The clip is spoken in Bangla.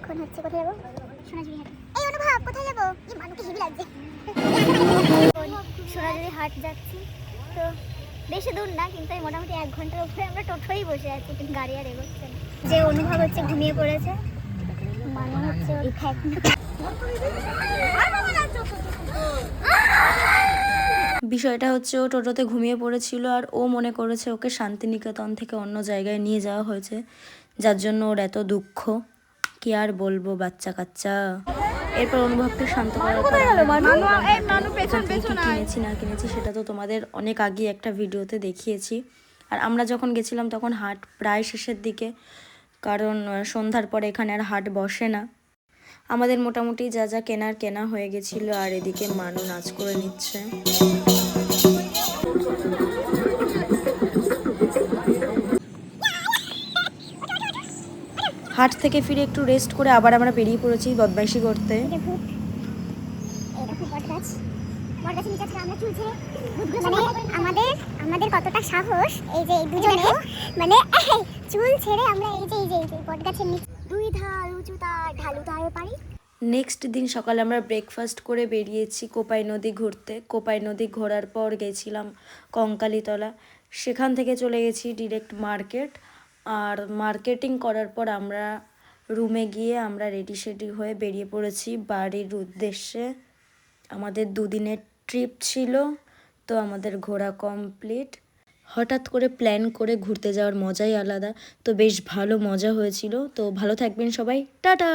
এখন হচ্ছে কোথায় যাবো? সোনাঝুরি হাট। এই অনুভব কোথায় যাবো? এই মানুষকে হেভি লাগছে। সোনাঝুরি হাট যাচ্ছি। তো বেশি দূর না, কিন্তু এই মোটামুটি 1 ঘন্টার উপরে আমরা টোটোই বসে আছি, কিন্তু গাড়ি আর এগোচ্ছে না। যে অনুভব হচ্ছে ঘুমিয়ে পড়েছে, মানে হচ্ছে ওই বিষয়টা হচ্ছে ও টোটোতে ঘুমিয়ে পড়েছিল আর ও মনে করেছে ওকে শান্তিনিকেতন থেকে অন্য জায়গায় নিয়ে যাওয়া হয়েছে, যার জন্য ওর এত দুঃখ। কি আর বলবো, বাচ্চা কাচ্চা। এরপর অনুভবকে শান্ত করার পর এখান থেকে কি কিনেছি না কিনেছি সেটা তো তোমাদের অনেক আগে একটা ভিডিওতে দেখিয়েছি। আর আমরা যখন গেছিলাম তখন হাট প্রায় শেষের দিকে, কারণ সন্ধ্যার পরে এখানে আর হাট বসে না। আমাদের মোটামুটি যা যা কেনার কেনা হয়ে গেছিল, আর এদিকে মানু নাচ করে নিচ্ছে। হাট থেকে ফিরে একটু রেস্ট করে আবার আমরা বেরিয়ে পড়েছি বদমাইশি করতে। আমাদের কতটা সাহস, এই যে দুজনে মানে চুল ছেড়ে আমরা এই যে বটগাছের নিচে 2 ধাল উঁচু তার ঢালু তার পারি। নেক্সট দিন সকালে আমরা ব্রেকফাস্ট করে বেরিয়েছি কোপাই নদী ঘুরতে। কোপাই নদী ঘোরার পর গেছিলাম কঙ্কালীতলা, সেখান থেকে চলে গেছি ডিরেক্ট মার্কেট। আর মার্কেটিং করার পর আমরা রুমে গিয়ে আমরা রেডি সেডি হয়ে বেরিয়ে পড়েছি বাড়ির উদ্দেশ্যে। আমাদের 2 দিনের ট্রিপ ছিল, তো আমাদের ঘোরা কমপ্লিট। হঠাৎ করে প্ল্যান করে ঘুরতে যাওয়ার মজাই আলাদা, তো বেশ ভালো মজা হয়েছিল। তো ভালো থাকবেন সবাই, টাটা।